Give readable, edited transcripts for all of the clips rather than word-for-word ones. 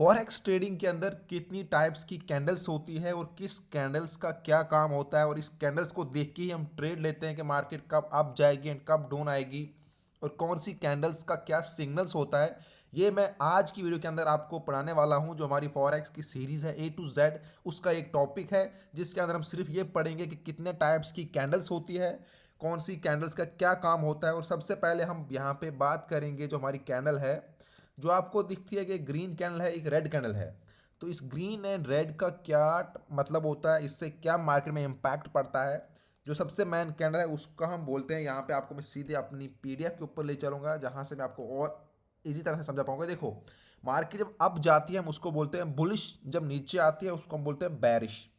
Forex trading के अंदर कितनी टाइप्स की कैंडल्स होती है और किस कैंडल्स का क्या काम होता है, और इस कैंडल्स को देख के ही हम ट्रेड लेते हैं कि मार्केट कब अप जाएगी एंड कब डाउन आएगी, और कौन सी कैंडल्स का क्या सिग्नल्स होता है, ये मैं आज की वीडियो के अंदर आपको पढ़ाने वाला हूं। जो हमारी फॉरेक्स की सीरीज़ है A to Z, उसका एक टॉपिक है जिसके अंदर हम सिर्फ ये पढ़ेंगे कि कितने टाइप्स की कैंडल्स होती है, कौन सी कैंडल्स का क्या काम होता है। और सबसे पहले हम यहाँ पे बात करेंगे जो हमारी कैंडल है, जो आपको दिखती है कि एक ग्रीन कैंडल है, एक रेड कैंडल है। तो इस ग्रीन एंड रेड का क्या मतलब होता है, इससे क्या मार्केट में इम्पैक्ट पड़ता है। जो सबसे मेन कैंडल है उसका हम बोलते हैं, यहाँ पे आपको मैं सीधे अपनी पीडीएफ के ऊपर ले चलूँगा जहाँ से मैं आपको और इजी तरह से समझा पाऊंगा। देखो, मार्केट जब अप जाती है हम उसको बोलते हैं बुलिश, जब नीचे आती है उसको हम बोलते हैं बैरिश।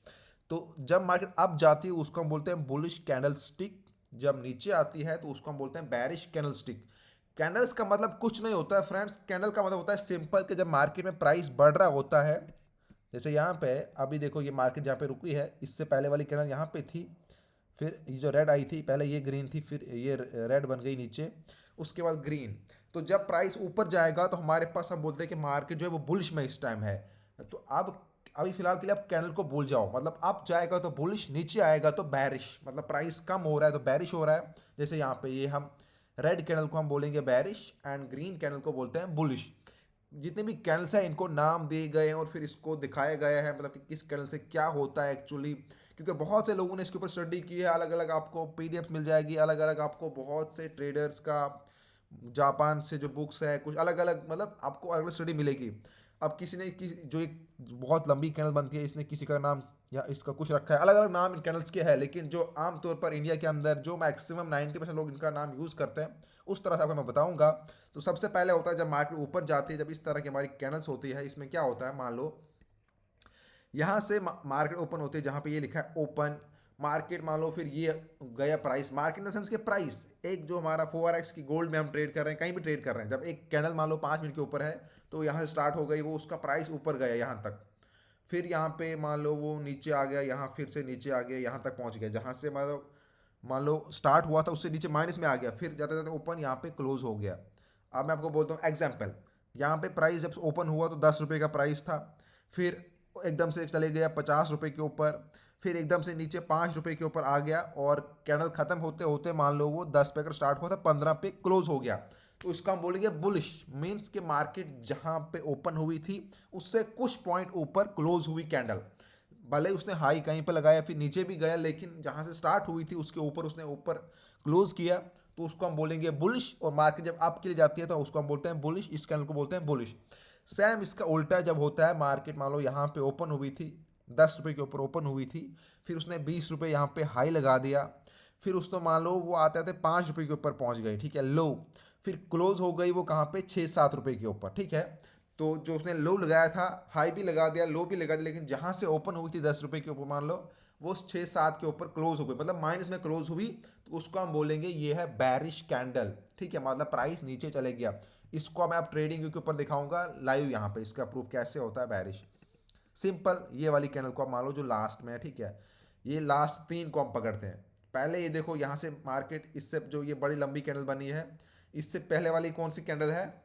तो जब मार्केट अप जाती है उसको हम बोलते हैं बुलिश कैंडल स्टिक, जब नीचे आती है तो उसको हम बोलते हैं बैरिश कैंडल स्टिक। कैंडल्स का मतलब कुछ नहीं होता है फ्रेंड्स, कैंडल का मतलब होता है सिंपल कि जब मार्केट में प्राइस बढ़ रहा होता है। जैसे यहाँ पे अभी देखो, ये मार्केट जहाँ पे रुकी है, इससे पहले वाली कैंडल यहाँ पे थी, फिर ये जो रेड आई थी, पहले ये ग्रीन थी, फिर ये रेड बन गई नीचे, उसके बाद ग्रीन। तो जब प्राइस ऊपर जाएगा तो हमारे पास हम बोलते हैं कि मार्केट जो है वो बुलिश में इस टाइम है। तो अब अभी फिलहाल के लिए आप कैंडल को भूल जाओ, मतलब अप जाएगा तो बुलिश, नीचे आएगा तो बैरिश, मतलब प्राइस कम हो रहा है तो बैरिश हो रहा है। जैसे यहाँ पे ये हम रेड कैंडल को हम बोलेंगे बैरिश एंड ग्रीन कैंडल को बोलते हैं बुलिश। जितने भी कैंडल्स हैं इनको नाम दिए गए हैं और फिर इसको दिखाया गया है, मतलब कि किस कैंडल से क्या होता है एक्चुअली, क्योंकि बहुत से लोगों ने इसके ऊपर स्टडी की है। अलग अलग आपको पीडीएफ मिल जाएगी, अलग अलग आपको बहुत से ट्रेडर्स का, जापान से जो बुक्स है, कुछ अलग अलग, मतलब आपको अलग अलग स्टडी मिलेगी। अब किसी ने जो एक बहुत लंबी कैंडल बनती है, इसने किसी का नाम या इसका कुछ रखा है, अलग अलग नाम इन कैंडल्स के हैं, लेकिन जो आमतौर पर इंडिया के अंदर जो मैक्सिमम 90% लोग इनका नाम यूज़ करते हैं, उस तरह से आपको मैं बताऊंगा। तो सबसे पहले होता है जब मार्केट ऊपर जाती है, जब इस तरह की हमारी कैंडल्स होती है, इसमें क्या होता है, मान लो यहाँ से मार्केट ओपन होती है, जहाँ पे ये लिखा है ओपन मार्केट, मान लो फिर ये गया price, market in the sense के प्राइस, एक जो हमारा 4x की गोल्ड में हम ट्रेड कर रहे हैं, कहीं भी ट्रेड कर रहे हैं, जब एक कैंडल मान लो 5 मिनट के ऊपर है तो यहाँ से स्टार्ट हो गई, वो उसका प्राइस ऊपर गया यहाँ तक, फिर यहाँ पे मान लो वो नीचे आ गया, यहाँ फिर से नीचे आ गया, यहाँ तक पहुँच गया, जहाँ से मान लो स्टार्ट हुआ था उससे नीचे माइनस में आ गया, फिर जाते जाते ओपन यहाँ पे क्लोज हो गया। अब मैं आपको बोलता हूँ एग्जाम्पल, यहाँ पे प्राइस जब ओपन हुआ तो 10 रुपये का प्राइस था, फिर एकदम से चले गया 50 रुपये के ऊपर, फिर एकदम से नीचे 5 रुपये के ऊपर आ गया, और कैंडल खत्म होते होते मान लो वो 10 पे अगर स्टार्ट हुआ था 15 पे क्लोज हो गया। तो इसका हम बोलेंगे बुलिश, मीन्स के मार्केट जहाँ पे ओपन हुई थी उससे कुछ पॉइंट ऊपर क्लोज हुई कैंडल, भले उसने हाई कहीं पर लगाया फिर नीचे भी गया, लेकिन जहाँ से स्टार्ट हुई थी उसके ऊपर उसने ऊपर क्लोज किया, तो उसको हम बोलेंगे बुलिश। और मार्केट जब अप के लिए जाती है तो उसको हम बोलते हैं बुलिश, इस कैंडल को बोलते हैं बुलिश। सेम इसका उल्टा जब होता है, मार्केट मान लो यहाँ पे ओपन हुई थी, 10 रुपये के ऊपर ओपन हुई थी, फिर उसने 20 रुपये यहाँ पे हाई लगा दिया, फिर उसको मान लो वो आते आते 5 रुपये के ऊपर पहुँच गई, ठीक है, लो, फिर क्लोज हो गई वो कहाँ पे, 6-7 रुपये के ऊपर, ठीक है। तो जो उसने लो लगाया था, हाई भी लगा दिया, लो भी लगा दिया, लेकिन जहाँ से ओपन हुई थी 10 रुपये के ऊपर, मान लो वो 6-7 के ऊपर क्लोज हो गई, मतलब माइनस में क्लोज हुई, तो उसको हम बोलेंगे ये है बैरिश कैंडल, ठीक है, मतलब प्राइस नीचे चले गया। इसको मैं आप ट्रेडिंग के ऊपर दिखाऊंगा लाइव, यहाँ पे इसका प्रूफ कैसे होता है बैरिश। सिंपल, ये वाली कैंडल को आप मान लो जो लास्ट में है, ठीक है, ये लास्ट 3 को हम पकड़ते हैं। पहले ये देखो, यहाँ से मार्केट, इससे जो ये बड़ी लंबी कैंडल बनी है, इससे पहले वाली कौन सी कैंडल है,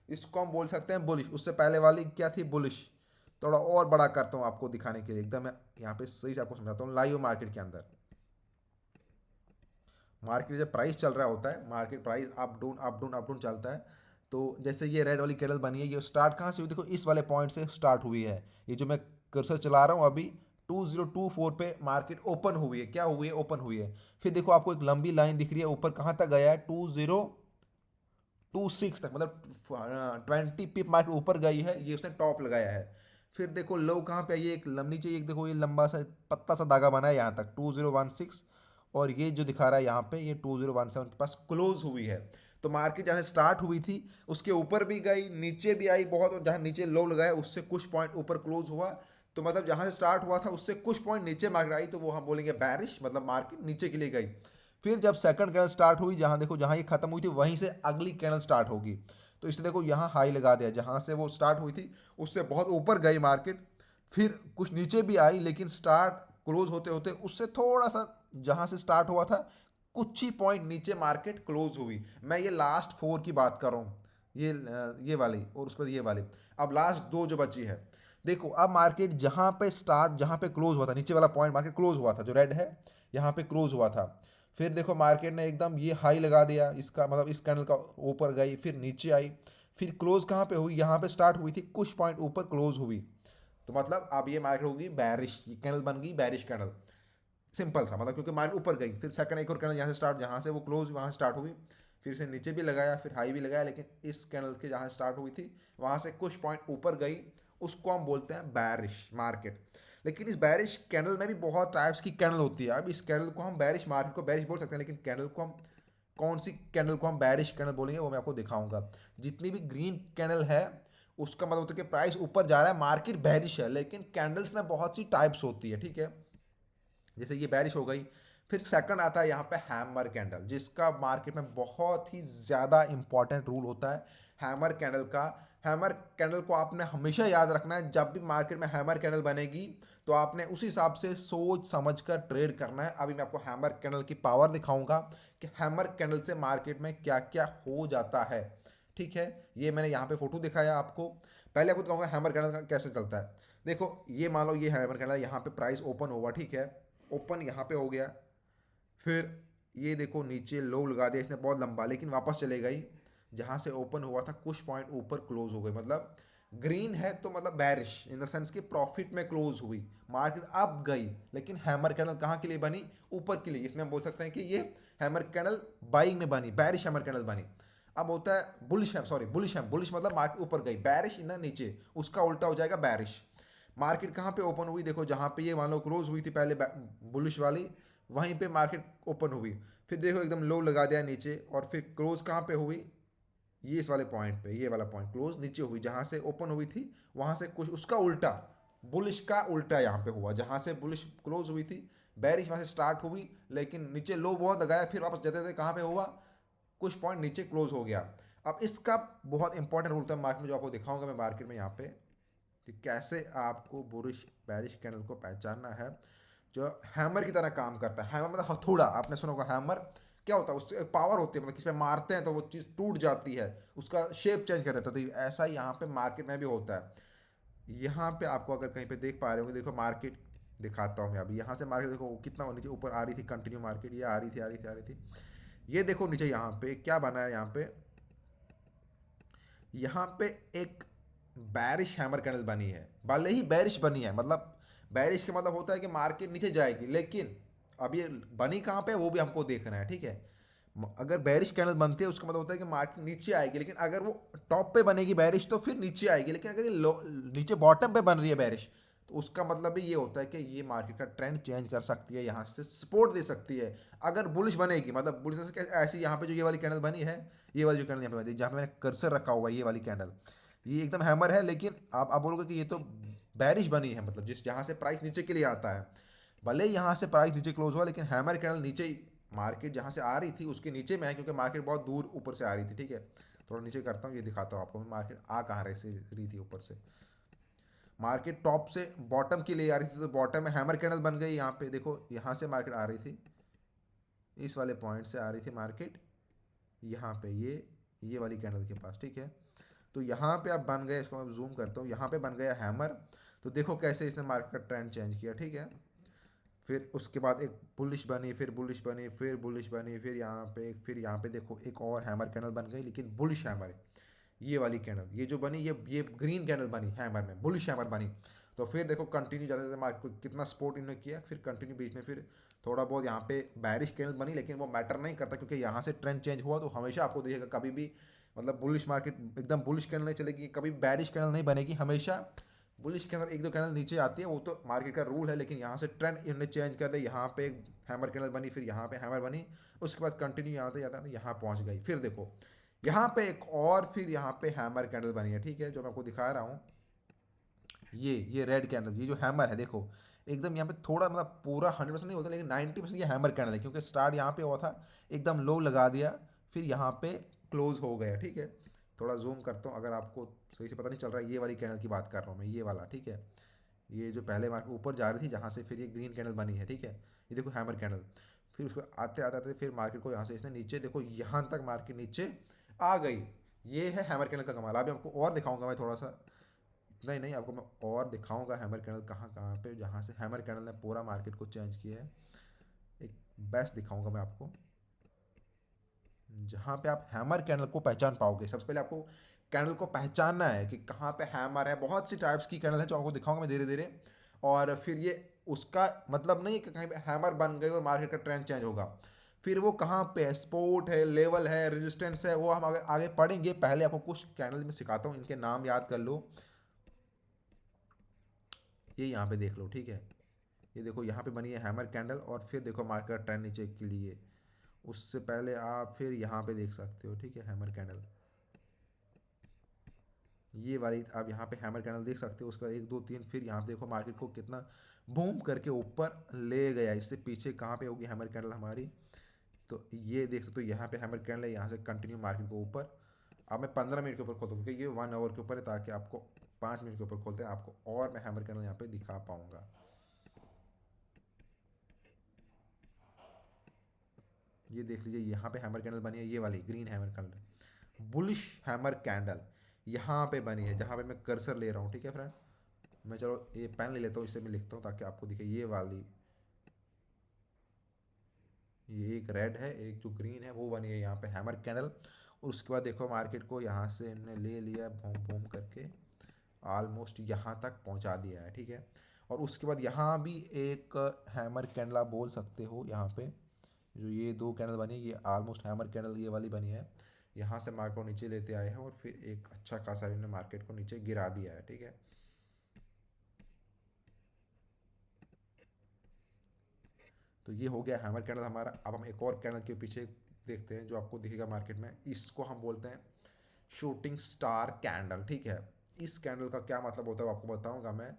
इसको हम बोल सकते हैं बुलिश, उससे पहले वाली क्या थी, बुलिश। थोड़ा और बड़ा करता हूँ आपको दिखाने के लिए, एकदम मैं यहाँ पे सही से आपको समझाता हूँ लाइव मार्केट के अंदर। मार्केट जब प्राइस चल रहा होता है, market price up down up down up down चलता है, तो जैसे ये रेड वाली कैंडल बनी है, ये स्टार्ट कहाँ से हुई, देखो इस वाले पॉइंट से स्टार्ट हुई है। ये जो मैं कर्सर चला रहा हूँ अभी, 2024 पे मार्केट ओपन हुई है, क्या हुई है, ओपन हुई है। फिर देखो आपको एक लंबी लाइन दिख रही है, ऊपर कहाँ तक गया है, 2026 तक, मतलब 20 पिप मार्केट ऊपर गई है, ये उसने टॉप लगाया है। फिर देखो लो कहाँ पे है, ये एक लंबी चाहिए, एक देखो ये लंबा सा पत्ता सा धागा बना है यहाँ तक 2016, और ये जो दिखा रहा है यहाँ पे ये 2017 के पास क्लोज हुई है। तो मार्केट जहाँ स्टार्ट हुई थी उसके ऊपर भी गई, नीचे भी आई बहुत, और जहाँ नीचे लो लगाया उससे कुछ पॉइंट ऊपर क्लोज हुआ। तो मतलब जहाँ से स्टार्ट हुआ था उससे कुछ पॉइंट नीचे मार्केट आई, तो वो हम बोलेंगे बैरिश, मतलब मार्केट नीचे के लिए गई। फिर जब सेकंड कैंडल स्टार्ट हुई, जहाँ देखो जहाँ ये खत्म हुई थी वहीं से अगली कैंडल स्टार्ट होगी, तो इसलिए देखो यहाँ हाई लगा दिया, जहाँ से वो स्टार्ट हुई थी उससे बहुत ऊपर गई मार्केट, फिर कुछ नीचे भी आई, लेकिन स्टार्ट क्लोज होते होते उससे थोड़ा सा, जहाँ से स्टार्ट हुआ था कुछ ही पॉइंट नीचे मार्केट क्लोज हुई। मैं ये लास्ट 4 की बात कर रहा हूँ, ये वाली और उसके बाद ये वाली। अब लास्ट दो जो बची है, देखो अब मार्केट जहाँ पे स्टार्ट, जहाँ पे क्लोज हुआ था, नीचे वाला पॉइंट मार्केट क्लोज हुआ था जो रेड है, यहाँ पे क्लोज हुआ था। फिर देखो मार्केट ने एकदम ये हाई लगा दिया इसका, मतलब इस कैंडल का ऊपर गई, फिर नीचे आई, फिर क्लोज कहाँ पे हुई, यहाँ पे स्टार्ट हुई थी, कुछ पॉइंट ऊपर क्लोज हुई। तो मतलब अब ये मार्केट होगी बैरिश, ये कैंडल बन गई बैरिश कैंडल। सिंपल सा मतलब, क्योंकि मार्केट ऊपर गई, फिर सेकंड एक और कैंडल यहाँ से स्टार्ट, जहाँ से वो क्लोज वहाँ स्टार्ट हुई, फिर से नीचे भी लगाया, फिर हाई भी लगाया, लेकिन इस कैंडल के जहाँ स्टार्ट हुई थी वहाँ से कुछ पॉइंट ऊपर गई, उसको हम बोलते हैं बैरिश मार्केट। लेकिन इस बैरिश कैंडल में भी बहुत टाइप्स की कैंडल होती है। अब इस कैंडल को हम बैरिश मार्केट को बैरिश बोल सकते हैं, लेकिन कैंडल को हम कौन सी कैंडल को हम बैरिश कैंडल बोलेंगे वो मैं आपको दिखाऊंगा। जितनी भी ग्रीन कैंडल है उसका मतलब होता है कि प्राइस ऊपर जा रहा है, मार्केट बैरिश है। लेकिन कैंडल्स में बहुत सी टाइप्स होती है, ठीक है। जैसे ये बैरिश हो गई। फिर सेकंड आता है यहाँ पे हैमर कैंडल, जिसका मार्केट में बहुत ही ज़्यादा इंपॉर्टेंट रूल होता है हैमर कैंडल का। हैमर कैंडल को आपने हमेशा याद रखना है, जब भी मार्केट में हैमर कैंडल बनेगी तो आपने उस हिसाब से सोच समझ कर ट्रेड करना है। अभी मैं आपको हैमर कैंडल की पावर दिखाऊंगा कि हैमर कैंडल से मार्केट में क्या क्या हो जाता है, ठीक है। ये मैंने यहाँ पे फोटो दिखाया आपको। पहले आपको दिखाऊंगा हैमर कैंडल का कैसे चलता है। देखो ये मान लो ये हैमर कैंडल, यहाँ पे प्राइस ओपन हुआ, ठीक है, ओपन यहाँ पे हो गया, फिर ये देखो नीचे लो लगा दिया इसने बहुत लंबा, लेकिन वापस चले गई, जहाँ से ओपन हुआ था कुछ पॉइंट ऊपर क्लोज हो गई। मतलब ग्रीन है तो मतलब बैरिश इन द सेंस कि प्रॉफिट में क्लोज हुई, मार्केट अप गई। लेकिन हैमर कैंडल कहाँ के लिए बनी, ऊपर के लिए। इसमें हम बोल सकते हैं कि ये हैमर कैंडल बाइंग में बनी, बैरिश हैमर कैंडल बनी। अब होता है बुलिश है, सॉरी बुलिश है, बुलिश मतलब मार्केट ऊपर गई, बैरिश इन नीचे, उसका उल्टा हो जाएगा बैरिश। मार्केट कहाँ पे ओपन हुई, देखो जहाँ पे ये मान लो क्लोज हुई थी पहले बुलिश वाली, वहीं पे मार्केट ओपन हुई। फिर देखो एकदम लो लगा दिया नीचे, और फिर क्लोज कहाँ पे हुई, ये इस वाले पॉइंट पे, ये वाला पॉइंट क्लोज नीचे हुई, जहाँ से ओपन हुई थी वहाँ से कुछ उसका उल्टा, बुलिश का उल्टा यहाँ पे हुआ। जहाँ से बुलिश क्लोज हुई थी बैरिश वहाँ से स्टार्ट हुई, लेकिन नीचे लो बहुत लगाया, फिर वापस जाते थे कहाँ पे हुआ, कुछ पॉइंट नीचे क्लोज हो गया। अब इसका बहुत इंपॉर्टेंट रूल था मार्केट में, जो आपको दिखाऊंगा मैं मार्केट में यहाँ पे, कि कैसे आपको बुलिश बैरिश कैंडल को पहचानना है। जो हैमर की तरह काम करता है, हैमर मतलब हथौड़ा, आपने सुना होगा हैमर क्या होता है, उससे एक पावर होती है, मतलब किसी पे मारते हैं तो वो चीज़ टूट जाती है, उसका शेप चेंज कर देता है। तो ऐसा ही यहाँ पे मार्केट में भी होता है। यहाँ पे आपको अगर कहीं पे देख पा रहे होंगे, देखो मार्केट दिखाता हूँ मैं अभी, यहाँ से मार्केट देखो कितना नीचे ऊपर आ रही थी, कंटिन्यू मार्केट ये आ रही थी, आ रही थी, आ रही थी। ये देखो नीचे यहाँ पे क्या बना है, यहाँ पे एक बैरिश हैमर कैंडल बनी है। भले ही बैरिश बनी है, मतलब बैरिश का मतलब होता है कि मार्केट नीचे जाएगी, लेकिन अब ये बनी कहाँ पे वो भी हमको देखना है, ठीक है। अगर बैरिश कैंडल बनती है उसका मतलब होता है कि मार्केट नीचे आएगी, लेकिन अगर वो टॉप पे बनेगी बैरिश तो फिर नीचे आएगी। लेकिन अगर ये नीचे बॉटम पे बन रही है बैरिश, तो उसका मतलब भी ये होता है कि ये मार्केट का ट्रेंड चेंज कर सकती है, यहाँ से सपोर्ट दे सकती है। अगर बुलिश बनेगी, मतलब बुलिश ऐसी यहाँ पे जो ये वाली कैंडल बनी है, ये वाली जो कैंडल यहाँ पे बनी है, जहाँ पे मैंने कर्सर रखा हुआ है, ये वाली कैंडल, ये एकदम हैमर है। लेकिन आप बोलोगे कि ये तो बैरिश बनी है, मतलब जिस जहाँ से प्राइस नीचे के लिए आता है। भले ही यहाँ से प्राइस नीचे क्लोज हुआ, लेकिन हैमर कैंडल नीचे ही, मार्केट जहाँ से आ रही थी उसके नीचे में है, क्योंकि मार्केट बहुत दूर ऊपर से आ रही थी, ठीक है। थोड़ा नीचे करता हूँ, ये दिखाता हूँ आपको मार्केट आ कहाँ रही थी ऊपर से। मार्केट टॉप से बॉटम के लिए आ रही थी, तो बॉटम में हैमर कैंडल बन गई। यहाँ पे देखो यहाँ से मार्केट आ रही थी, इस वाले पॉइंट से आ रही थी मार्केट, यहाँ पे ये वाली कैंडल के पास, ठीक है। तो यहाँ पे अब बन गए, इसको मैं जूम करता हूँ, यहाँ पे बन गया हैमर। तो देखो कैसे इसने मार्केट का ट्रेंड चेंज किया, ठीक है। फिर उसके बाद एक बुलिश बनी, फिर बुलिश बनी, फिर बुलिश बनी, फिर यहाँ पे, फिर यहाँ पे देखो एक और हैमर कैंडल बन गई, लेकिन बुलिश हैमर है। ये वाली कैंडल, ये जो बनी, ये ग्रीन कैंडल बनी हैमर में, बुलिश हैमर बनी। तो फिर देखो कंटिन्यू जाते जाते मार्केट को कितना सपोर्ट इन्होंने किया, फिर कंटिन्यू बीच में फिर थोड़ा बहुत यहाँ पे बैरिश कैंडल बनी, लेकिन वो मैटर नहीं करता, क्योंकि यहाँ से ट्रेंड चेंज हुआ तो हमेशा आपको देखिएगा कभी भी, मतलब बुलिश मार्केट एकदम बुलिश कैंडल नहीं चलेगी, कभी बैरिश कैंडल नहीं बनेगी, हमेशा बुलिश के अंदर एक दो कैंडल नीचे आती है, वो तो मार्केट का रूल है। लेकिन यहाँ से ट्रेंड इन्होंने चेंज कर दिया, यहाँ पे एक हैमर कैंडल बनी, फिर यहाँ पे हैमर बनी, उसके बाद कंटिन्यू यहाँ आते जाता है, यहाँ पहुँच गई। फिर देखो यहाँ पे एक और, फिर यहाँ पे हैमर कैंडल बनी है, ठीक है, जो मैं आपको दिखा रहा हूँ। ये रेड कैंडल, ये जो हैमर है देखो, एकदम यहाँ पे थोड़ा मतलब पूरा 100% नहीं होता, लेकिन 90% ये हैमर कैंडल है, क्योंकि स्टार्ट यहाँ पे हुआ था, एकदम लो लगा दिया, फिर यहाँ पे क्लोज हो गया, ठीक है। थोड़ा जूम करता हूँ, अगर आपको सही से पता नहीं चल रहा है, ये वाली कैंडल की बात कर रहा हूँ मैं, ये वाला, ठीक है। ये जो पहले मार्केट ऊपर जा रही थी, जहाँ से फिर ये ग्रीन कैंडल बनी है, ठीक है। ये देखो हैमर कैंडल, फिर उसको आते आते आते फिर मार्केट को यहाँ से इसने नीचे, देखो यहाँ तक मार्केट नीचे आ गई। ये है हैमर कैंडल का कमाल। अभी आपको और दिखाऊंगा मैं थोड़ा सा, इतना ही नहीं, आपको मैं और दिखाऊंगा हैमर कैंडल कहाँ कहाँ पे, जहाँ से हैमर कैंडल ने पूरा मार्केट को चेंज किया है। एक बेस्ट दिखाऊंगा मैं आपको, जहाँ पे आप हैमर कैंडल को पहचान पाओगे। सबसे पहले आपको कैंडल को पहचानना है कि कहाँ पे हैमर है। बहुत सी टाइप्स की कैंडल है जो आपको दिखाऊंगा मैं धीरे धीरे। और फिर ये उसका मतलब नहीं है कि कहीं पे हैमर बन गई और मार्केट का ट्रेंड चेंज होगा। फिर वो कहाँ पे है, सपोर्ट है, लेवल है, रेजिस्टेंस है, वो हम आगे आगे पढ़ेंगे। पहले आपको कुछ कैंडल में सिखाता हूँ, इनके नाम याद कर लो। ये यहाँ पे देख लो, ठीक है। ये देखो यहाँ पे बनी है हैमर कैंडल, और फिर देखो मार्केट का ट्रेंड नीचे के लिए। उससे पहले आप फिर यहाँ पे देख सकते हो, ठीक है, हैमर कैंडल, ये वाली आप यहाँ पे हैमर कैंडल देख सकते हो। उसका एक दो तीन, फिर यहाँ पे देखो मार्केट को कितना बूम करके ऊपर ले गया। इससे पीछे कहाँ पे होगी हैमर कैंडल हमारी, तो ये देख सकते हो यहाँ पे हैमर कैंडल है। यहाँ से कंटिन्यू मार्केट को ऊपर। अब मैं 15 मिनट के ऊपर खोलता हूँ क्योंकि ये 1 आवर के ऊपर है, ताकि आपको 5 मिनट के ऊपर खोलते हैं आपको और मैं हैमर कैंडल यहाँ पे दिखा पाऊंगा। ये देख लीजिए यहाँ पे हैमर कैंडल बनी है, ये वाली green hammer candle, bullish hammer candle यहाँ पे बनी है, जहाँ पे मैं कर्सर ले रहा हूँ, ठीक है फ्रेंड। मैं चलो ये पेन ले लेता हूँ, इससे मैं लिखता हूँ ताकि आपको दिखे। ये वाली, ये एक रेड है, एक जो ग्रीन है, वो बनी है यहाँ पे हैमर कैंडल। और उसके बाद देखो मार्केट को यहाँ से इन्होंने ले लिया बूम बूम करके, ऑलमोस्ट यहाँ तक पहुँचा दिया है, ठीक है। और उसके बाद यहाँ भी एक हैमर कैंडल आप बोल सकते हो। यहाँ पे जो ये दो कैंडल बनी है, ये ऑलमोस्ट हैमर कैंडल ये वाली बनी है। यहाँ से मार्केट को नीचे लेते आए हैं और फिर एक अच्छा खासा इन्होंने मार्केट को नीचे गिरा दिया है, ठीक है। तो ये हो गया हैमर कैंडल हमारा। अब हम एक और कैंडल के पीछे देखते हैं जो आपको दिखेगा मार्केट में। इसको हम बोलते हैं शूटिंग स्टार कैंडल, ठीक है। इस कैंडल का क्या मतलब होता है वो आपको बताऊंगा मैं।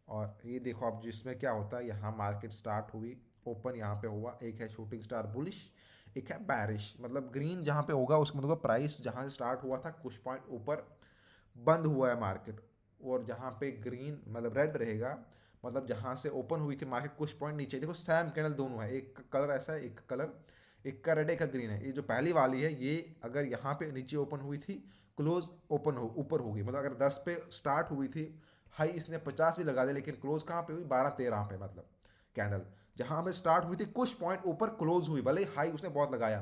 और ये देखो आप, जिसमें क्या होता है, यहाँ मार्केट स्टार्ट हुई, ओपन यहाँ पे हुआ। एक है शूटिंग स्टार बुलिश, एक है बैरिश। मतलब ग्रीन जहाँ पे होगा उसका मतलब प्राइस जहाँ से स्टार्ट हुआ था कुछ पॉइंट ऊपर बंद हुआ है मार्केट। और जहाँ पे ग्रीन मतलब रेड रहेगा, मतलब जहाँ से ओपन हुई थी मार्केट कुछ पॉइंट नीचे। देखो सैम कैंडल दोनों है, एक कलर ऐसा है, एक कलर, एक का रेड एक का ग्रीन है। ये जो पहली वाली है, ये अगर यहाँ पे नीचे ओपन हुई थी, क्लोज ओपन हो ऊपर होगी। मतलब अगर 10 पे स्टार्ट हुई थी, हाई इसने 50 भी लगा दिया, लेकिन क्लोज कहाँ पे हुई, 12-13 पे। मतलब कैंडल जहाँ पे स्टार्ट हुई थी कुछ पॉइंट ऊपर क्लोज हुई, भले ही हाई उसने बहुत लगाया।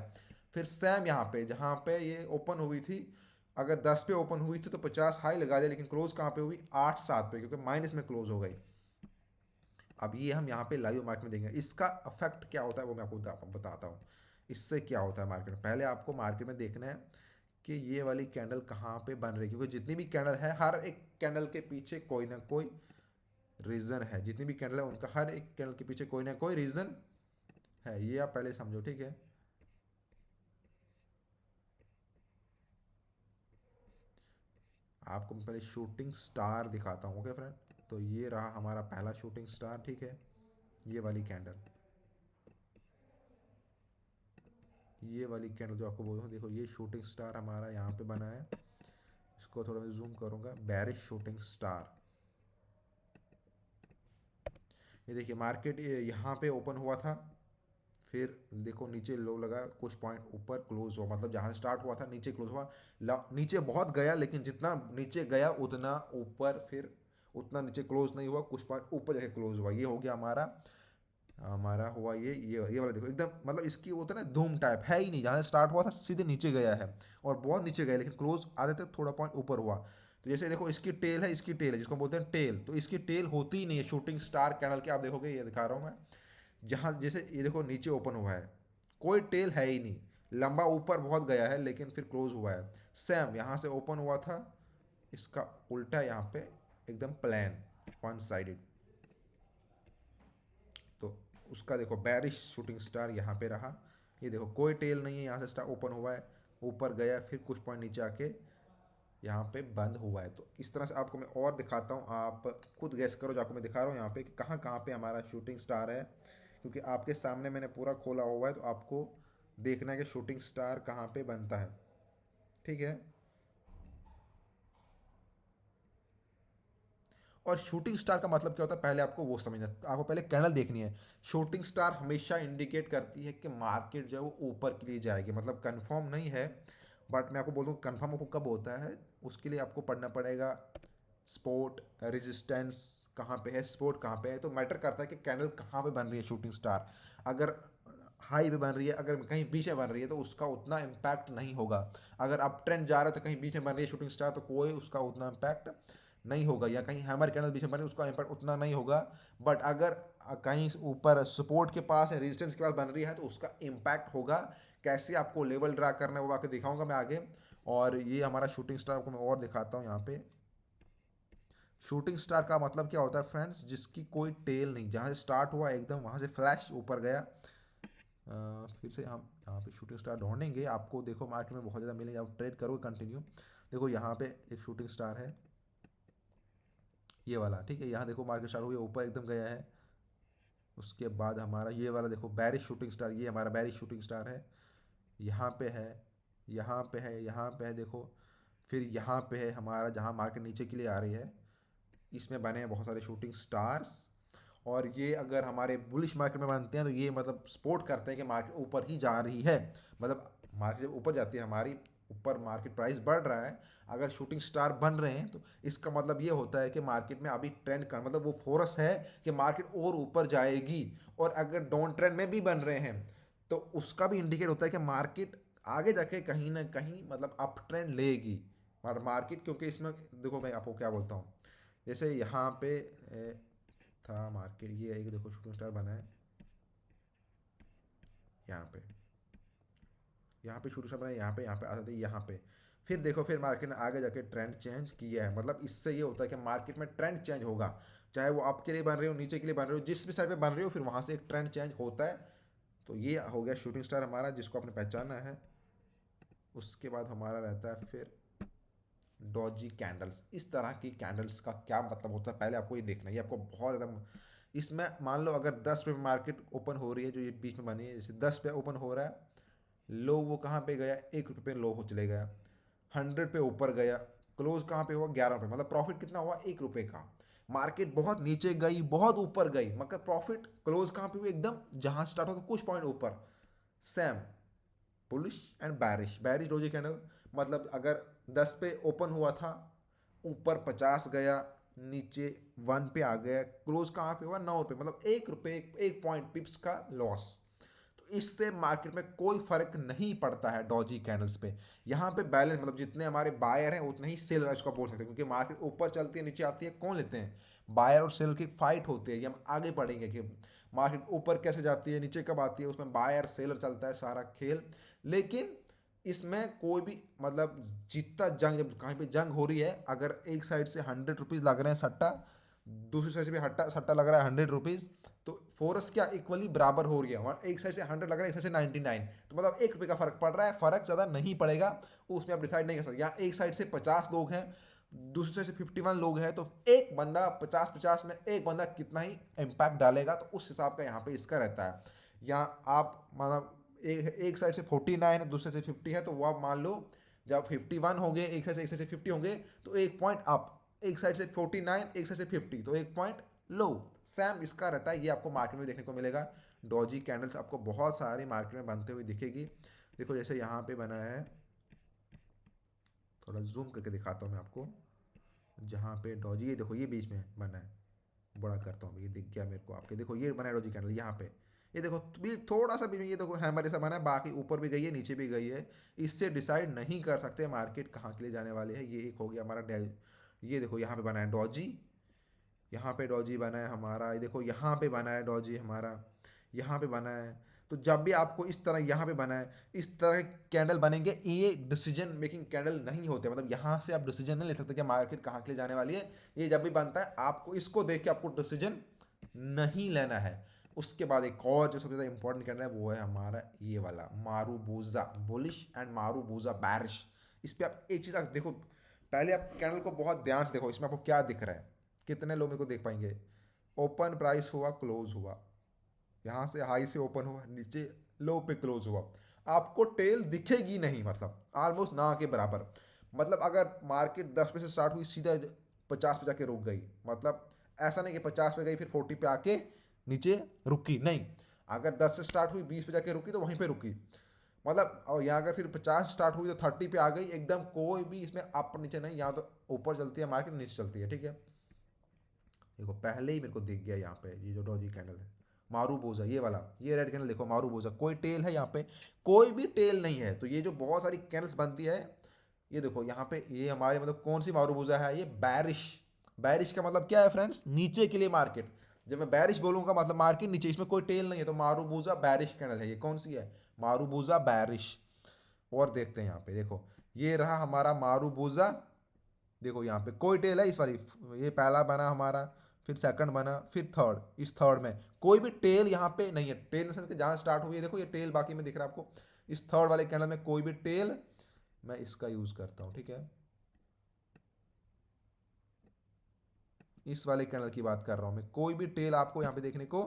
फिर सेम यहाँ पे जहाँ पे ये ओपन हुई थी, अगर 10 पे ओपन हुई थी तो 50 हाई लगा दिया, लेकिन क्लोज कहाँ पे हुई, 8-7 पे, क्योंकि माइनस में क्लोज हो गई। अब ये हम यहाँ पे लाइव मार्केट में देंगे। इसका इफेक्ट क्या होता है वो मैं आपको बताता हूँ। इससे क्या होता है मार्केट में, पहले आपको मार्केट में देखना है कि ये वाली कैंडल कहाँ पे बन रही है। क्योंकि जितनी भी कैंडल है, हर एक कैंडल के पीछे कोई ना कोई रीज़न है। जितनी भी कैंडल है उनका हर एक कैंडल के पीछे कोई ना कोई रीज़न है, ये आप पहले समझो, ठीक है। आपको मैं पहले शूटिंग स्टार दिखाता हूँ, ओके फ्रेंड। तो ये रहा हमारा पहला शूटिंग स्टार, ठीक है। ये वाली कैंडल, ये वाली कैंडल जो आपको बोल रहा हूँ, देखो ये शूटिंग स्टार हमारा यहाँ पे बना है। इसको थोड़ा मैं जूम करूँगा, बैरिश शूटिंग स्टार। ये देखिए मार्केट यहाँ पे ओपन हुआ था, फिर देखो नीचे लो लगा, कुछ पॉइंट ऊपर क्लोज हुआ। मतलब जहाँ स्टार्ट हुआ था नीचे क्लोज हुआ। नीचे बहुत गया, लेकिन जितना नीचे गया उतना ऊपर, फिर उतना नीचे क्लोज नहीं हुआ, कुछ पॉइंट ऊपर जाके क्लोज हुआ। ये हो गया हमारा, हमारा हुआ ये वाला। देखो एकदम मतलब इसकी वो होता है ना, धूम टाइप है ही नहीं, जहाँ से स्टार्ट हुआ था सीधे नीचे गया है। और बहुत नीचे गया, लेकिन क्लोज आधे तक थोड़ा पॉइंट ऊपर हुआ। तो जैसे देखो इसकी टेल है, इसकी टेल है जिसको बोलते हैं टेल, तो इसकी टेल होती ही नहीं है शूटिंग स्टार कैंडल के। आप देखोगे, ये दिखा रहा हूँ मैं, जहाँ जैसे ये देखो नीचे ओपन हुआ है, कोई टेल है ही नहीं। लंबा ऊपर बहुत गया है, लेकिन फिर क्लोज हुआ है। सेम यहाँ से ओपन हुआ था, इसका उल्टा यहाँ पे एकदम प्लेन, वन साइडेड। तो उसका देखो बैरिश शूटिंग स्टार यहाँ पे रहा। ये देखो कोई टेल नहीं है, यहाँ से स्टार ओपन हुआ है, ऊपर गया, फिर कुछ पॉइंट नीचे आके यहाँ पे बंद हुआ है। तो इस तरह से आपको मैं और दिखाता हूँ, आप खुद गैस करो जो आपको मैं दिखा रहा हूँ यहाँ पे कि कहाँ कहाँ पे हमारा शूटिंग स्टार है। क्योंकि आपके सामने मैंने पूरा खोला हुआ है, तो आपको देखना है कि शूटिंग स्टार कहाँ पे बनता है, ठीक है। और शूटिंग स्टार का मतलब क्या होता है पहले आपको वो समझना है। आपको पहले कैंडल देखनी है। शूटिंग स्टार हमेशा इंडिकेट करती है कि मार्केट जो है वो ऊपर के लिए जाएगी, मतलब कंफर्म नहीं है, बट मैं आपको बोल दूँ कन्फर्म आपको कब होता है, उसके लिए आपको पढ़ना पड़ेगा स्पोर्ट रेजिस्टेंस कहाँ पे है, स्पोर्ट कहाँ पे है। तो मैटर करता है कि कैंडल कहाँ पे बन रही है शूटिंग स्टार। अगर हाई पे बन रही है, अगर कहीं बीच में बन रही है तो उसका उतना इम्पैक्ट नहीं होगा। अगर अप ट्रेंड जा रहा है तो कहीं बीच में बन रही है शूटिंग स्टार तो कोई उसका उतना इम्पैक्ट नहीं होगा, या कहीं हैमर कैंडल बीच में बन रही है उसका इम्पैक्ट उतना नहीं होगा। बट अगर कहीं ऊपर सपोर्ट के पास है, रेजिस्टेंस के पास बन रही है तो उसका इम्पैक्ट होगा। कैसे आपको लेवल ड्रा करना है वो आपको दिखाऊंगा मैं आगे। और ये हमारा शूटिंग स्टार आपको मैं और दिखाता हूँ यहाँ पे। शूटिंग स्टार का मतलब क्या होता है फ्रेंड्स, जिसकी कोई टेल नहीं, जहाँ से स्टार्ट हुआ एकदम वहाँ से फ्लैश ऊपर गया। फिर से हम यहाँ पे शूटिंग स्टार ढूंढेंगे, आपको देखो मार्केट में बहुत ज़्यादा मिलेंगे, आप ट्रेड करोगे कंटिन्यू। देखो यहाँ पे एक शूटिंग स्टार है ये वाला, ठीक है। यहाँ देखो मार्केट स्टार्ट हुई ऊपर एकदम गया है। उसके बाद हमारा ये वाला देखो बैरिश शूटिंग स्टार, ये हमारा बैरिश शूटिंग स्टार है। यहाँ पे है, यहाँ पे है, यहाँ पे है देखो। फिर यहाँ पे है हमारा जहाँ मार्केट नीचे के लिए आ रही है, इसमें बने हैं बहुत सारे शूटिंग स्टार्स। और ये अगर हमारे बुलिश मार्केट में बनते हैं तो ये मतलब सपोर्ट करते हैं कि मार्केट ऊपर ही जा रही है। मतलब मार्केट जब ऊपर जाती है हमारी, ऊपर मार्केट प्राइस बढ़ रहा है, अगर शूटिंग स्टार बन रहे हैं तो इसका मतलब ये होता है कि मार्केट में अभी ट्रेंड का मतलब वो फोर्स है कि मार्केट और ऊपर जाएगी। और अगर डाउन ट्रेंड में भी बन रहे हैं तो उसका भी इंडिकेट होता है कि मार्केट आगे जाके कहीं ना कहीं मतलब अप ट्रेंड लेगी। और मार्केट क्योंकि इसमें देखो मैं आपको क्या बोलता हूँ, जैसे यहाँ पे था मार्केट, ये एक देखो शूटिंग स्टार बना है यहाँ पे, यहाँ पे शूटिंग स्टार बना है, यहाँ पे आता था यहाँ पे। फिर देखो फिर मार्केट ने आगे जाके ट्रेंड चेंज किया है। मतलब इससे ये होता है कि मार्केट में ट्रेंड चेंज होगा, चाहे वो अप के लिए बन रहे हो नीचे के लिए बन रहे हो, जिस भी साइड पे बन रहे हो फिर वहाँ से एक ट्रेंड चेंज होता है। तो ये हो गया शूटिंग स्टार हमारा जिसको आपने पहचाना है। उसके बाद हमारा रहता है फिर डॉजी कैंडल्स। इस तरह की कैंडल्स का क्या मतलब होता है पहले आपको ये देखना है, ये आपको बहुत ज़्यादा। इसमें मान लो अगर 10 पे मार्केट ओपन हो रही है, जो ये बीच में बनी है, जैसे 10 पे ओपन हो रहा है, लो वो कहाँ पे गया, 1 रुपये पे लो हो चले गया। 100 पे ऊपर गया, क्लोज कहाँ पे हुआ, 11 रुपये, मतलब प्रॉफिट कितना हुआ, 1 रुपये का। मार्केट बहुत नीचे गई, बहुत ऊपर गई, मगर प्रॉफिट क्लोज कहाँ पे हुआ, एकदम जहाँ स्टार्ट होता कुछ पॉइंट ऊपर। Same bullish and बैरिश, बैरिश doji candle. मतलब अगर 10 पे ओपन हुआ था, ऊपर 50 गया, नीचे 1 पे आ गया, क्लोज कहाँ पे हुआ, 9 रुपये, मतलब 1 रुपये 1 पॉइंट पिप्स का लॉस। तो इससे मार्केट में कोई फर्क नहीं पड़ता है डॉजी कैंडल्स पे। यहाँ पे बैलेंस मतलब जितने हमारे बायर हैं उतने ही सेलर इसको बोल सकते हैं, क्योंकि मार्केट ऊपर चलती है नीचे आती है कौन लेते हैं, बायर और सेलर की फाइट होती है। ये हम आगे पढ़ेंगे कि मार्केट ऊपर कैसे जाती है नीचे कब आती है, उसमें बायर सेलर चलता है सारा खेल। लेकिन इसमें कोई भी मतलब जीतता जंग, जब कहीं पे जंग हो रही है, अगर एक साइड से 100 रुपीज़ लग रहे हैं सट्टा, दूसरी साइड से भी हट्टा सट्टा लग रहा है 100 रुपीज़, तो फोर्स क्या इक्वली बराबर हो रही है। वहाँ एक साइड से 100 लग रहा है, एक साइड से 99, तो मतलब 1 रुपये का फर्क पड़ रहा है, फर्क ज़्यादा नहीं पड़ेगा। उसमें आप डिसाइड नहीं कर सकते। यहाँ एक साइड से 50 लोग हैं, दूसरी साइड से 51 लोग हैं, तो एक बंदा 50-50 में एक बंदा कितना ही इम्पैक्ट डालेगा, तो उस हिसाब का यहाँ पे इसका रहता है। यहाँ आप मतलब एक साइड से 49 है, दूसरे से 50 है, तो वो आप मान लो जब 51 होंगे, एक साइड से 50 होंगे, तो 1 पॉइंट अप। एक साइड से 49, एक साइड से 50, तो 1 पॉइंट लो। सैम इसका रहता है, ये आपको मार्केट में देखने को मिलेगा। डॉजी कैंडल्स आपको बहुत सारी मार्केट में बनते हुए दिखेगी। देखो जैसे यहाँ पे बना है, थोड़ा जूम करके दिखाता हूँ मैं आपको। जहाँ पे डॉजी, ये देखो ये बीच में बना है, बड़ा करता हूँ, ये दिख गया मेरे को आपके, देखो ये बना है डॉजी कैंडल यहाँ पे। ये देखो भी थोड़ा सा भी, ये देखो हैमर जैसा बना है, बाकी ऊपर भी गई है नीचे भी गई है। इससे डिसाइड नहीं कर सकते मार्केट कहाँ के लिए जाने वाली है। ये एक हो गया हमारा ये देखो यहाँ पे बना है डॉजी, यहाँ पे डॉजी बना है हमारा, ये देखो यहाँ पे बना है डॉजी हमारा, यहाँ पे बना है। तो जब भी आपको इस तरह यहाँ पे बना है, इस तरह कैंडल बनेंगे, ये डिसीजन मेकिंग कैंडल नहीं होते। मतलब यहाँ से आप डिसीजन नहीं ले सकते कि मार्केट कहाँ के लिए जाने वाली है। ये जब भी बनता है आपको इसको देख के आपको डिसीजन नहीं लेना है। उसके बाद एक और जो सबसे ज़्यादा इंपॉर्टेंट कैंडल है वो है हमारा ये वाला मारूबूजा बुलिश एंड मारूबूजा बैरिश। इस पर आप एक चीज़ देखो, पहले आप कैंडल को बहुत ध्यान से देखो, इसमें आपको क्या दिख रहा है, कितने लोग मेरे को देख पाएंगे। ओपन प्राइस हुआ, क्लोज हुआ, यहाँ से हाई से ओपन हुआ, नीचे लो पे क्लोज हुआ, आपको टेल दिखेगी नहीं, मतलब ऑलमोस्ट ना के बराबर। मतलब अगर मार्केट 10 पे से स्टार्ट हुई सीधा 50 पे जाके रुक गई, मतलब ऐसा नहीं कि 50 पे गई फिर 40 पे आके नीचे रुकी, नहीं। अगर 10 से स्टार्ट हुई 20 पे जाके रुकी तो वहीं पे रुकी। मतलब और यहाँ अगर फिर 50 स्टार्ट हुई तो 30 पे आ गई एकदम, कोई भी इसमें अप नीचे नहीं, यहाँ तो ऊपर चलती है मार्केट, नीचे चलती है, ठीक है। देखो पहले ही मेरे को दिख गया यहाँ पे ये जो डॉजी कैंडल है, मारू बोझा ये वाला, ये रेड कैंडल देखो मारू बोझा, कोई टेल है यहाँ पे, कोई भी टेल नहीं है। तो ये जो बहुत सारी कैंडल्स बनती है, ये देखो यहाँ पे ये हमारे मतलब कौन सी मारू बोझा है, ये बैरिश। बैरिश का मतलब क्या है फ्रेंड्स, नीचे के लिए मार्केट। जब मैं बैरिश बोलूँगा मतलब मार्केट नीचे, इसमें कोई टेल नहीं है, तो मारू बोझा बैरिश कैंडल है। ये कौन सी है, मारू बोझा बैरिश। और देखते हैं यहाँ पे, देखो ये रहा हमारा मारू बोझा। देखो यहाँ पे कोई टेल है इस वाली, ये पहला बना हमारा, फिर सेकंड बना, फिर थर्ड, इस थर्ड में कोई भी टेल यहाँ पे नहीं है। टेल सेंस के जहाँ स्टार्ट हुई है देखो ये टेल बाकी में दिख रहा है आपको, इस थर्ड वाले कैंडल में कोई भी टेल, मैं इसका यूज करता हूँ, ठीक है। इस वाले कैंडल की बात कर रहा हूँ मैं, कोई भी टेल आपको यहाँ पे देखने को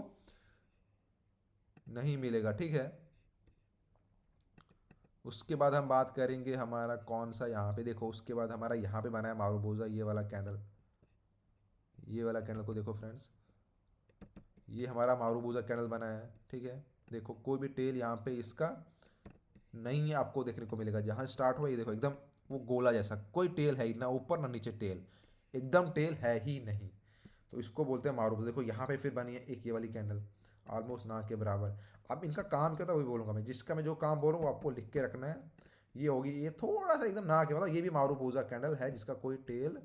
नहीं मिलेगा, ठीक है। उसके बाद हम बात करेंगे हमारा कौन सा, यहाँ पे देखो उसके बाद हमारा यहाँ पे बना है मारूबोजा, ये वाला कैंडल। ये वाला कैंडल को देखो फ्रेंड्स, ये हमारा मारूबूजा कैंडल बना है, ठीक है। देखो कोई भी टेल यहाँ पे इसका नहीं है आपको देखने को मिलेगा, जहाँ स्टार्ट हुआ ये देखो एकदम वो गोला जैसा, कोई टेल है ही ना ऊपर ना नीचे, टेल एकदम टेल है ही नहीं। तो इसको बोलते हैं मारूबूजा। देखो यहाँ पे फिर बनी है एक ये वाली कैंडल, ऑलमोस्ट ना के बराबर। अब इनका काम क्या था वही बोलूँगा मैं, जिसका मैं जो काम बोलूँ वो आपको लिख के रखना है। ये होगी, ये थोड़ा सा एकदम ना के मतलब ये भी मारूबूजा कैंडल है जिसका कोई टेल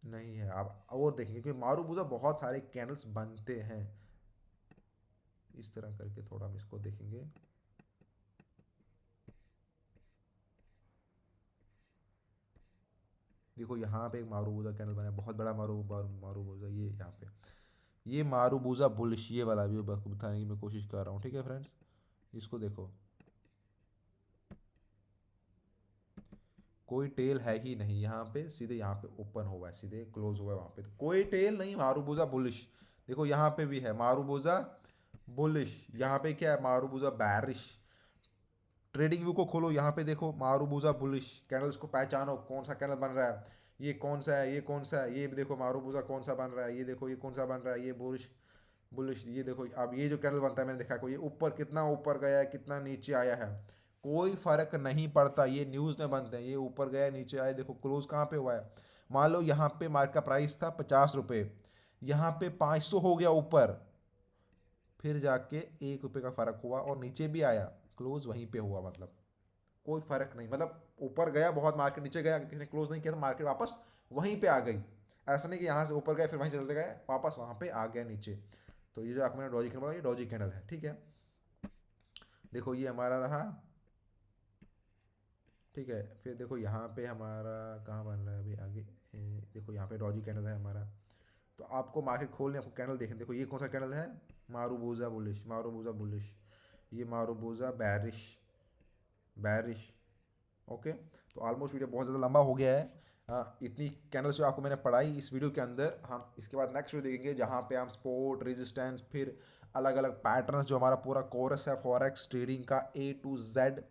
नहीं है। आप और देखेंगे क्योंकि मारूबूजा बहुत सारे कैंडल्स बनते हैं, इस तरह करके थोड़ा हम इसको देखेंगे। देखो यहाँ पे एक मारूबूजा कैंडल बना है, बहुत बड़ा मारूबूजा, ये यहाँ पे ये मारूबूजा बुलिश, ये वाला भी बताने की मैं कोशिश कर रहा हूँ, ठीक है फ्रेंड्स। इसको देखो कोई टेल है ही नहीं यहाँ पे, सीधे यहाँ पे ओपन हुआ है, सीधे क्लोज हुआ है वहाँ पे, तो कोई टेल नहीं, मारूबूजा बुलिश। देखो यहाँ पे भी है मारूबूजा बुलिश, यहाँ पे क्या है मारूबूजा बैरिश। ट्रेडिंग व्यू को खोलो, यहाँ पे देखो मारूबूजा बुलिश, कैंडल्स को पहचानो कौन सा कैंडल बन रहा है, ये कौन सा है, ये कौन सा है, ये भी देखो मारूबूजा कौन सा बन रहा है, ये देखो ये कौन सा बन रहा है, ये बुलिश बुलिश। ये देखो अब ये जो कैंडल बनता है मैंने देखा को, ये ऊपर कितना ऊपर गया है कितना नीचे आया है, कोई फर्क नहीं पड़ता। ये न्यूज़ में बनते हैं, ये ऊपर गया नीचे आया, देखो क्लोज कहाँ पे हुआ है। मान लो यहाँ पे मार्केट का प्राइस था 50 रुपये, यहाँ पे 500 हो गया ऊपर, फिर जाके 1 रुपये का फ़र्क हुआ और नीचे भी आया, क्लोज वहीं पे हुआ, मतलब कोई फ़र्क नहीं। मतलब ऊपर गया बहुत मार्केट, नीचे गया किसी ने क्लोज नहीं किया तो मार्केट वापस वहीं पे आ गई। ऐसा नहीं कि यहाँ से ऊपर गए फिर वहीं चलते गए, वापस वहाँ पे आ गया नीचे। तो ये जो आपको मैंने डॉजी कैंडल बताया, ये डॉजी कैंडल है, ठीक है। देखो ये हमारा रहा, ठीक है। फिर देखो यहाँ पे हमारा कहाँ बन रहा है अभी आगे, देखो यहाँ पे डॉजी कैंडल है हमारा। तो आपको मार्केट खोलने, आपको कैंडल देखने, देखो ये कौन सा कैंडल है, मारूबूजा बुलिश, मारूबूजा बुलिश, ये मारूबूजा बैरिश, बैरिश। ओके, तो ऑलमोस्ट वीडियो बहुत ज़्यादा लंबा हो गया है। इतनी कैंडल्स जो आपको मैंने पढ़ाई इस वीडियो के अंदर, हम इसके बाद नेक्स्ट वीडियो देखेंगे जहाँ पे हम सपोर्ट रेजिस्टेंस, फिर अलग अलग पैटर्न्स, जो हमारा पूरा कोर्स है फॉरेक्स ट्रेडिंग का A to Z।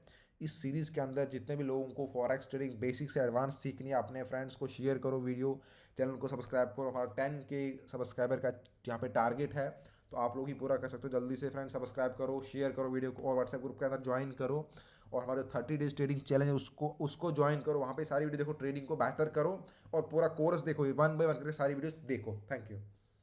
इस सीरीज़ के अंदर जितने भी लोगों को फॉरेक्स ट्रेडिंग बेसिक से एडवांस सीखनी है, अपने फ्रेंड्स को शेयर करो वीडियो, चैनल को सब्सक्राइब करो। हमारा 10K सब्सक्राइबर का यहाँ पे टारगेट है, तो आप लोग ही पूरा कर सकते हो। जल्दी से फ्रेंड्स सब्सक्राइब करो, शेयर करो वीडियो को, और व्हाट्सएप ग्रुप के अंदर ज्वाइन करो। और हमारे 30 डेज ट्रेडिंग चैलेंज है उसको ज्वाइन करो, वहाँ पे सारी वीडियो देखो, ट्रेडिंग को बेहतर करो और पूरा कोर्स देखो, 1 by 1 करके सारी वीडियो देखो। Thank you.